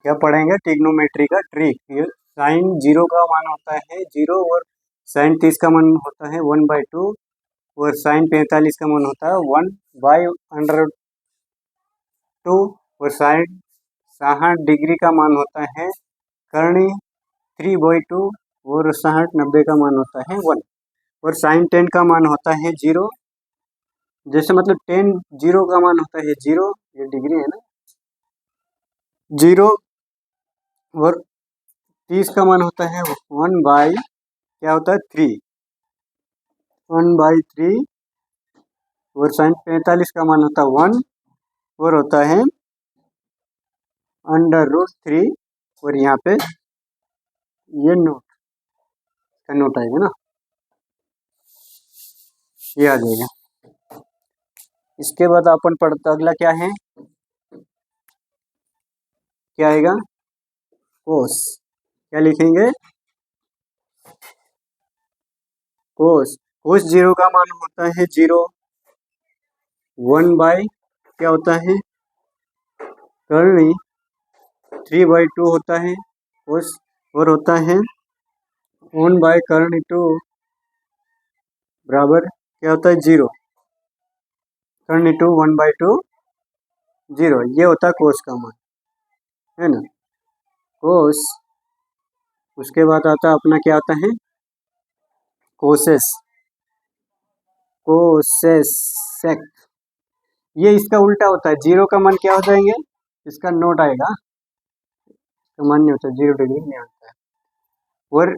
क्या पढ़ेंगे, ट्रिग्नोमेट्री का ट्रिक। ये साइन 0 का मान होता है 0 और साइन 30 का मान होता है 1/2 और साइन 45 का मान होता है 1/√2 और साइन 60 डिग्री का मान होता है करनी 3/2 और 60-90 का मान होता है 1 और साइन 10 का मान होता है 0। जैसे मतलब 10 0 का मान होता है 0, ये डिग्री है ना, 0 और 30 का मान होता है 1 क्या होता है 3, 1/3 और साइन 45 का मान होता है 1 और होता है √3 और यहाँ पे ये नोट का नोट आएगा ना, ये आ जाएगा। इसके बाद अपन पढ़ते अगला क्या है, क्या आएगा कोस। क्या लिखेंगे, कोस। कोस 0 का मान होता है 0, 1 क्या होता है करनी 3/2 होता है कोस और होता है 1/2 बराबर क्या होता है 0, करनी 2 1/2 0, ये होता है कोस का मान, है ना कोस। उसके बाद आता अपना क्या आता है कोसेस, कोसेस सेक। ये इसका उल्टा होता है, 0 का मान क्या हो जाएंगे, इसका नोट आएगा, इसका मान नहीं होता 0 डिग्री नहीं होता है। और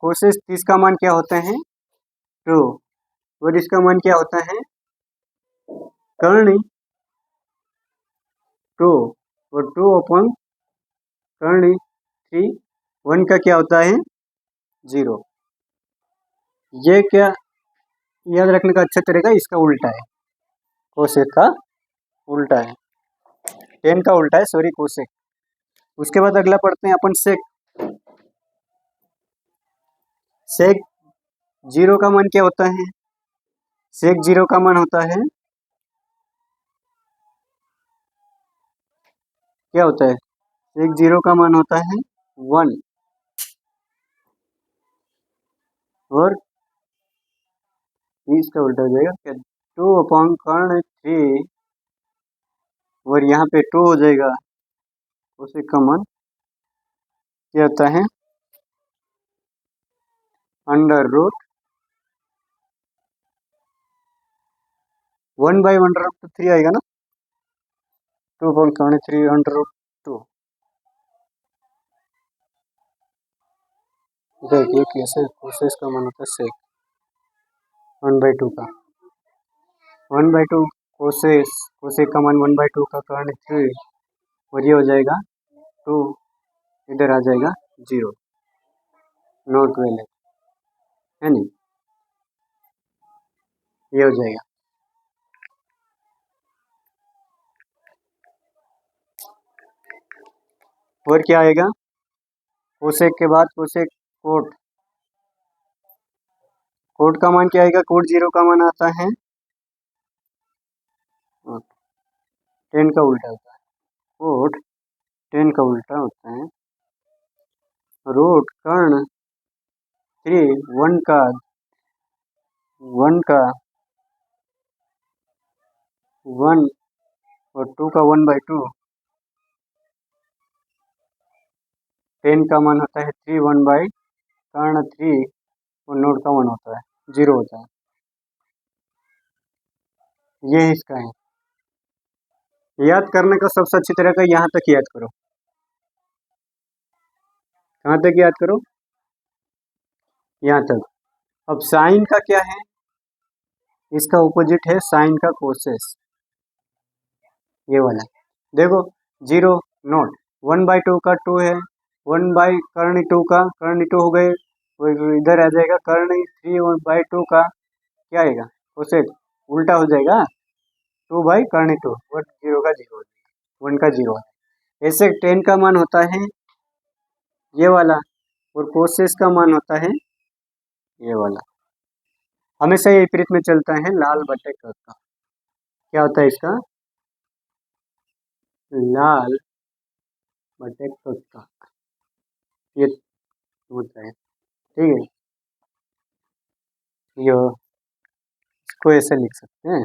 कोसेस 30 का मान क्या होता है 2 और इसका मान क्या होता है करनी 2 और 2/करनी 3, 1 का क्या होता है 0। ये क्या याद रखने का अच्छा तरीका, इसका उल्टा है, कोसेक का उल्टा है, 10 का उल्टा है, सॉरी कोसेक। उसके बाद अगला पढ़ते हैं अपन सेक। सेक 0 का मान क्या होता है, सेक 0 का मान होता है क्या होता है, सेक 0 का मान होता है 1 और इसका उल्टा हो जाएगा क्या 2/3 और यहाँ पे 2 हो जाएगा, कोसेक का मान क्या होता है √1/√3 आएगा ना, 2/3 देखिए कैसे कोसेस का मान होता है सेक 1/2 का 1/2 कोसेस, कोसेक का मान 1/2 का कारण 3 और ये हो जाएगा 2, इधर आ जाएगा 0, नॉट वैलिड, है नहीं, ये हो जाएगा। और क्या आएगा कोसेक के बाद कोसेक कोट, कोट का मान क्या आएगा, कोट 0 का मान आता है 10 का उल्टा होता है, कोट 10 का उल्टा होता है √कर्ण 3 1 का 1 और 2 का 1/2, 10 का मान होता है 3 1/कर्ण 3 और नोट का मान होता है 0 होता है, ये इसका है। याद करने का सबसे अच्छी तरह का यहाँ तक याद करो, कहाँ तक याद करो, यहाँ तक। अब साइन का क्या है, इसका ऑपोजिट है साइन का कोसेस, ये वाला देखो 0 नोट 1/2 का 2 है, 1/कर्ण 2 का कर्ण 2 हो गए और इधर आ जाएगा कर्ण 3/2 का क्या आएगा कोसेक, उल्टा हो जाएगा 2/कर्ण 2 और 0 का 0 हो जाएगा, 1 का 0 है। ऐसे 10 का मान होता है ये वाला और कोसेस का मान होता है ये वाला, हमेशा ये विपरीत में चलता है, लाल बटे का क्या होता है इसका, लाल बटे कोस का, ये होता है। ठीक है, ये इसको ऐसे लिख सकते हैं।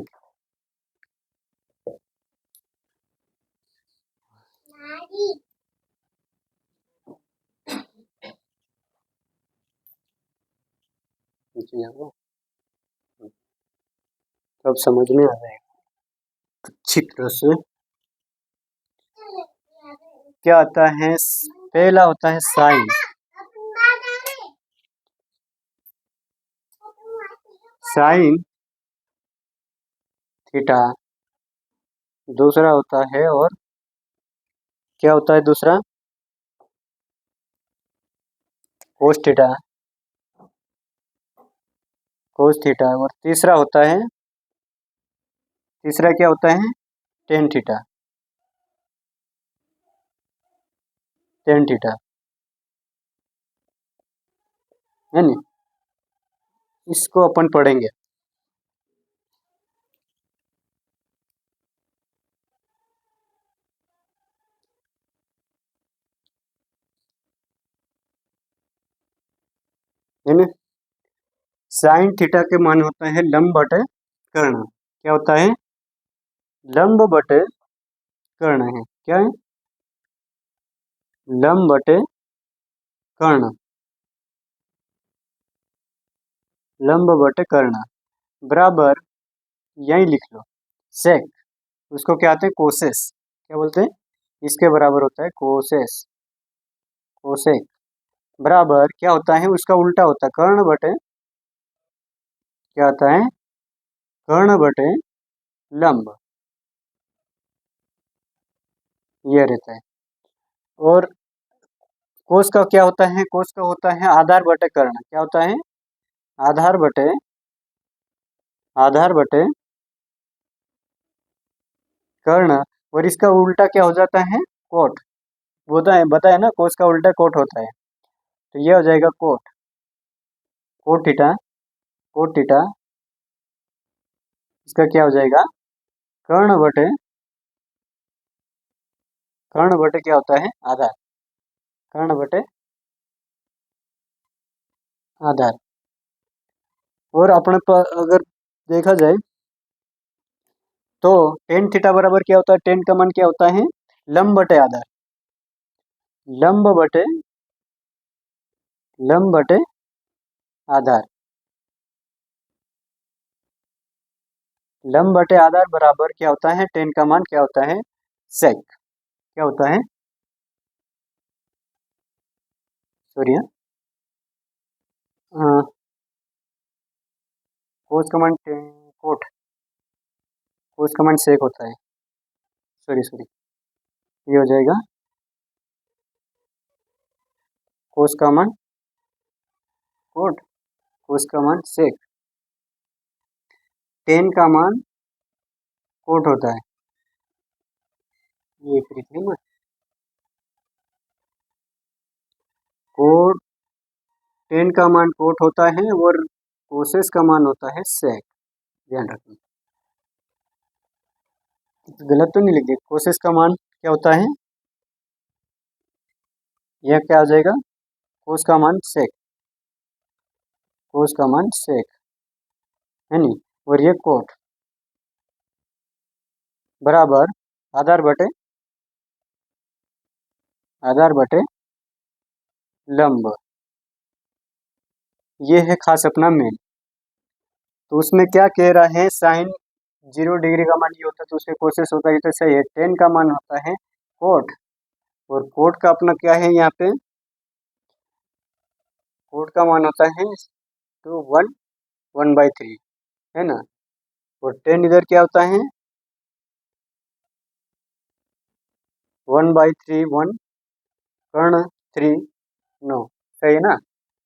अब समझ में आ जाएगा अच्छी तरह से। क्या आता है, पहला होता है साइन। साइन थीटा दूसरा होता है, और क्या होता है दूसरा, कोस थीटा, कोस थीटा। और तीसरा होता है, तीसरा क्या होता है, टेन थीटा, टेन थीटा है नी। इसको अपन पढ़ेंगे। है ना, साइन थीटा के मान होता है लंब बटे कर्ण। क्या होता है, लंब बटे कर्ण है। क्या है, लंब बटे कर्ण, लंब बटे कर्ण बराबर, यही लिख लो, सेक। उसको क्या आते हैं, कोसेस। क्या बोलते हैं, इसके बराबर होता है कोसेस, कोसेक बराबर क्या होता है, उसका उल्टा होता है कर्ण बटे, क्या होता है, कर्ण बटे लंब, ये रहता है। और कोस का क्या होता है, कोस का होता है आधार बटे कर्ण। क्या होता है, आधार बटे, आधार बटे कर्ण। और इसका उल्टा क्या हो जाता है, कोट। वो तो बताया ना, कोस का उल्टा कोट होता है, तो ये हो जाएगा cot, cot theta, cot theta. इसका क्या हो जाएगा, कर्ण बटे, कर्ण बटे क्या होता है, आधार, कर्ण बटे आधार। और अपने अगर देखा जाए तो टेन थीटा बराबर क्या होता है, टेन का मान क्या होता है, लंब बटे आधार, लंब बटे, लंब बटे आधार, लंब बटे आधार बराबर क्या होता है, टेन का मान क्या होता है, सेक। क्या होता है, सॉरी, कोस का मान कोट, कोस का मान सेक होता है, सॉरी सॉरी, ये हो जाएगा कोस का मान कोट, कोस का मान सेक, टेन का मान कोट होता है, ये फिर ना, कोट, टेन का मान कोट होता है, और कोसेस का मान होता है सेक। ध्यान रखना, गलत तो नहीं लिख दिया, कोसेस का मान क्या होता है, यह क्या हो जाएगा, कोस का मान सेक, कोस का मान सेक है नी। और ये कोट बराबर आधार बटे, आधार बटे लंब, ये है खास अपना मेन। तो उसमें क्या कह रहा है, साइन 0 डिग्री का मान ये होता है, तो उसके कोसेस होता है, तो सही है। टेन का मान होता है कोट, और कोट का अपना क्या है यहाँ पे, कोट का मान होता है टू वन, 1/3 है ना। और टेन इधर क्या होता है, 1/3, 1 कर्ण 3 9, सही है ना।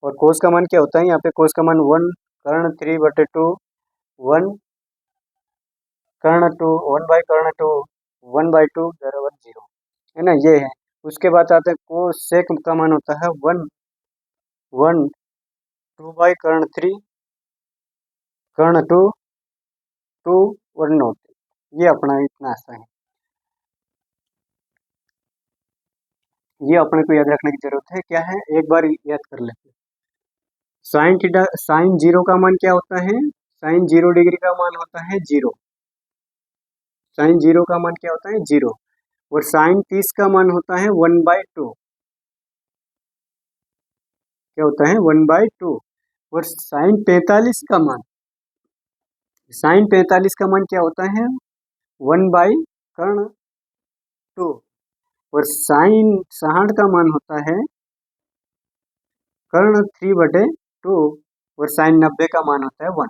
और कोस का मान क्या होता है, यहाँ पे कोस का मान 1 कर्ण 3/2, 1 कर्ण 2, 1/2, 1/2 बराबर 0 है ना, ये है। उसके बाद आते हैं कोसेक का मान होता है 1, 1 2/कर्ण 3 कर्ण 2, 2 और नॉट, ये अपना इतना आसान है। ये अपने को याद रखने की जरूरत है। क्या है, एक बार याद कर लेते हैं। साइन थीटा, साइन जीरो का मान क्या होता है, साइन 0 डिग्री का मान होता है 0। साइन जीरो का मान क्या होता है, 0। और साइन 30 का मान होता है 1/2। क्या होता है, 1/2। और साइन 45 का मान, साइन 45 का मान क्या होता है, 1/2। और साइन 60 का मान होता है कर्ण 3/2। और साइन 90 का मान होता है 1,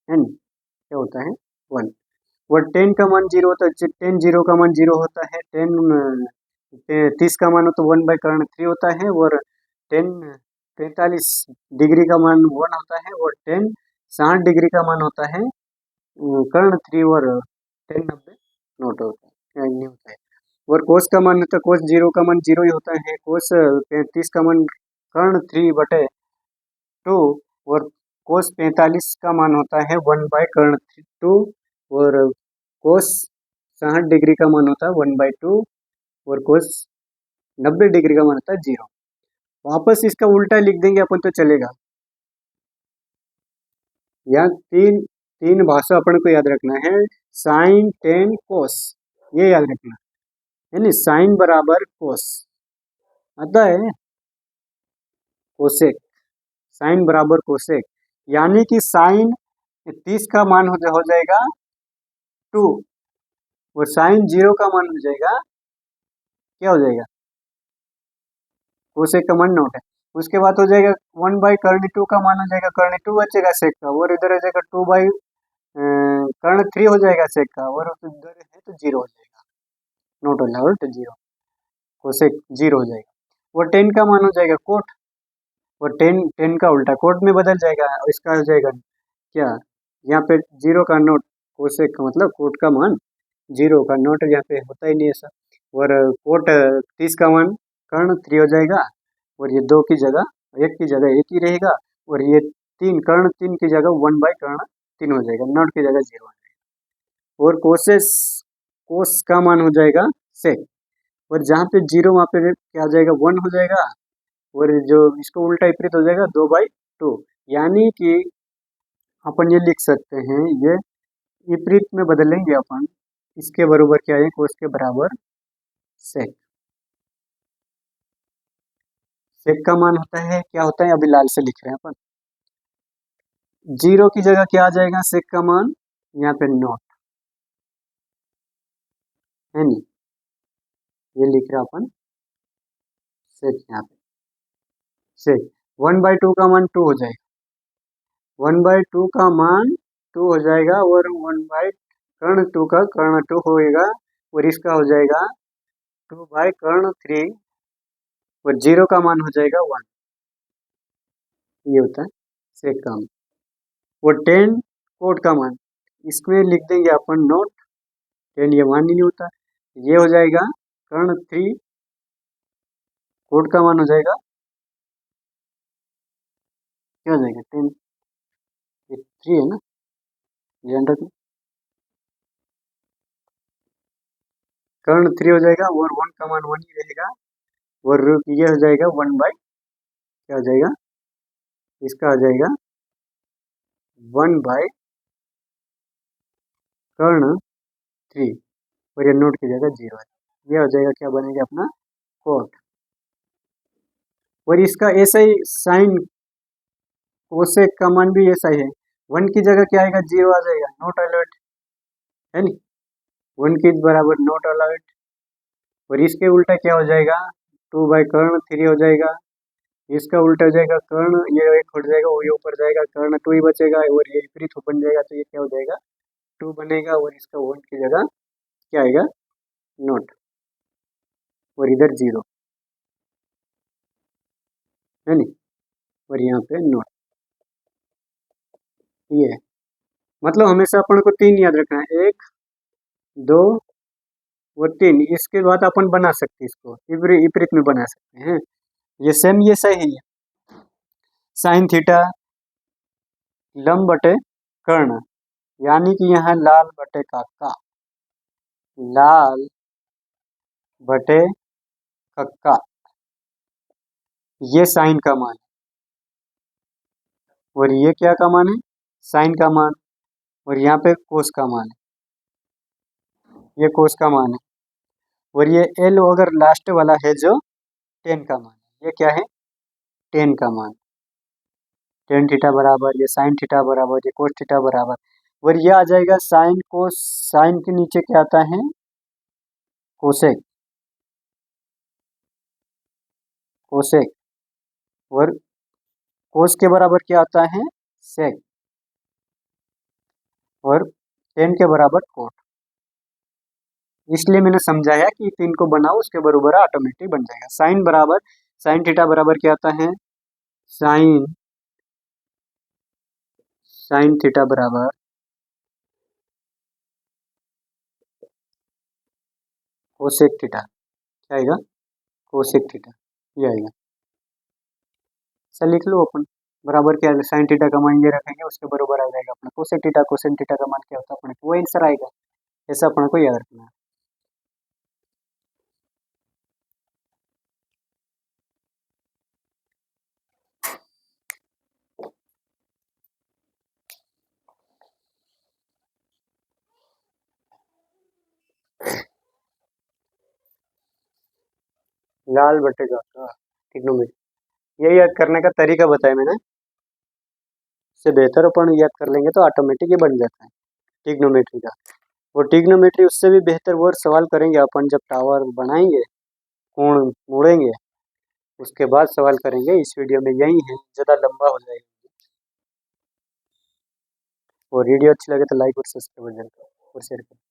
है नी, क्या होता है 1। और 10 का मान 0 होता है, 10 0 का मान 0 होता है, 30 का मान हो तो 1/3 होता है। और 10 45 डिग्री का मान 1 होता है। और 10 60 डिग्री का मान होता है कर्ण 3। और 10 90 नोट होता है, नहीं होता है। और कोस का मान होता है, कोस 0 का मान 0 ही होता है। कोस 35 का मान कर्ण 3/2। और कोस 45 का मान होता है 1/2। और कोस 60 डिग्री का मान होता है 1/2। और कोस 90 डिग्री का मान होता है 0। वापस इसका उल्टा लिख देंगे अपन तो चलेगा। यहाँ तीन तीन भाषा अपन को याद रखना है, साइन टेन कोस, ये याद रखना है नी। साइन बराबर कोस आता है कोसेक, साइन बराबर कोसेक। यानी कि साइन 30 का मान हो जाएगा 2। और साइन 0 का मान हो जाएगा, क्या हो जाएगा, कोसेक का मान नोट है। उसके बाद हो जाएगा 1/2 का मान हो जाएगा कर्ण 2 बचेगा सेक का। और इधर हो जाएगा 2 कर्ण 3 हो जाएगा सेक का। और इधर है तो 0 हो जाएगा, नोट हो जाएगा तो 0, कोसेक 0 हो जाएगा। और 10 का मान हो जाएगा कोट। और 10 का उल्टा कोट में बदल जाएगा। और इसका हो जाएगा क्या, यहाँ पे 0 का नोट, कोसेक का मतलब कोट का मान 0 का नोट यहाँ पे होता ही नहीं ऐसा। और कोट 30 का मान कर्ण 3 हो जाएगा। और ये 2 की जगह 1 की जगह 1 ही रहेगा। और ये 3 कर्ण 3 की जगह 1/3 हो जाएगा, नोट की जगह 0 हो जाएगा। और कोस का मान हो जाएगा सेक। और जहाँ पे 0 वहाँ पे क्या हो जाएगा, 1 हो जाएगा। और जो इसको उल्टा विपरीत हो जाएगा 2/2। यानी कि अपन ये लिख सकते हैं, ये विपरीत में बदलेंगे अपन, इसके बराबर क्या है, कोस के बराबर सेक। सेक का मान होता है, क्या होता है, अभी लाल से लिख रहे हैं अपन। 0 की जगह क्या आ जाएगा, सेक का मान, यहाँ पे नॉट, है नी, ये लिख रहे हैं अपन सेक। यहाँ पे सेक 1/2 का मान 2 हो जाएगा, 1/2 का मान 2 हो जाएगा। और 1/2 का कर्ण 2 होएगा। और इसका हो जाएगा 2/3। और 0 का मान हो जाएगा 1, ये होता है सेक का मान। और 10 कोट का मान, इसमें लिख देंगे अपन नोट, 10 ये मान ही नहीं होता, ये हो जाएगा कर्ण 3, कोट का मान हो जाएगा, क्या हो जाएगा 10, ये 3 है ना, ध्यान रखना, कर्ण 3 हो जाएगा। और 1 का मान 1 ही रहेगा। और ये हो जाएगा 1/, क्या हो जाएगा, इसका हो जाएगा 1/, कर्ण 3। और ये नोट की जगह 0 है, ये हो जाएगा, क्या बनेगा अपना कोट। और इसका ऐसा ही साइन कोसेक का मान भी ऐसा ही है, 1 की जगह क्या आएगा, 0 आ जाएगा, नॉट अलाउड, है नी, 1 के बराबर नॉट अलाउड। और इसके उल्टा क्या हो जाएगा, 2/3 हो जाएगा। इसका उल्टा हो जाएगा कर्ण, ये एक हट जाएगा, वो ये ऊपर जाएगा, कर्ण 2 ही बचेगा। और ये विपरीत बन जाएगा, तो ये क्या हो जाएगा 2 बनेगा। और इसका 1 की जगह क्या आएगा, नॉट। और इधर 0, है नी, और यहाँ पे नॉट, ये है। मतलब हमेशा अपन को 3 याद रखना है, 1 2 और 3। इसके बाद अपन बना सकते हैं, इसको विपरीत में बना सकते हैं। ये सेम ये सही है, साइन थीटा लंब बटे कर्ण, यानी कि यहाँ लाल बटे काका, लाल बटे कक्का, ये साइन का मान है, और ये क्या का मान है, साइन का मान, और यहाँ पे कोस का मान है, ये कोस का मान है, और ये एल अगर लास्ट वाला है जो टेन का मान है, ये क्या है, टेन का मान, टेन थीटा बराबर, ये साइन थीटा बराबर, ये कोस थीटा बराबर, और ये आ जाएगा साइन कोस, साइन के नीचे क्या आता है, कोसेक, कोसेक, और कोस के बराबर क्या आता है, सेक, और टेन के बराबर कोट। इसलिए मैंने समझाया कि तीन को बनाओ, उसके बराबर ऑटोमेटिक बन जाएगा। साइन बराबर, साइन थीटा बराबर क्या आता है, साइन, साइन थीटा बराबर कोसेक थीटा, क्या आएगा, कोसेक थीटा, ये आएगा। चल लिख लो अपन, बराबर क्या है, साइन थीटा का मान ये रखेंगे, उसके बराबर आ जाएगा अपना कोसेक थीटा, कोसेक थीटा का मान क्या होता है अपने को, वो आंसर आएगा। ऐसा अपने को याद रखना है। लाल बटे का ट्रिग्नोमेट्री, ये याद करने का तरीका बताया मैंने, इससे बेहतर अपन याद कर लेंगे तो ऑटोमेटिक ये बन जाता है ट्रिग्नोमेट्री का। वो ट्रिग्नोमेट्री उससे भी बेहतर वो सवाल करेंगे अपन जब टावर बनाएंगे, कोण मोड़ेंगे, उसके बाद सवाल करेंगे। इस वीडियो में यही है, ज़्यादा लंबा हो जाएगा। और वीडियो अच्छी लगे तो लाइक और सब्सक्राइब और शेयर करें।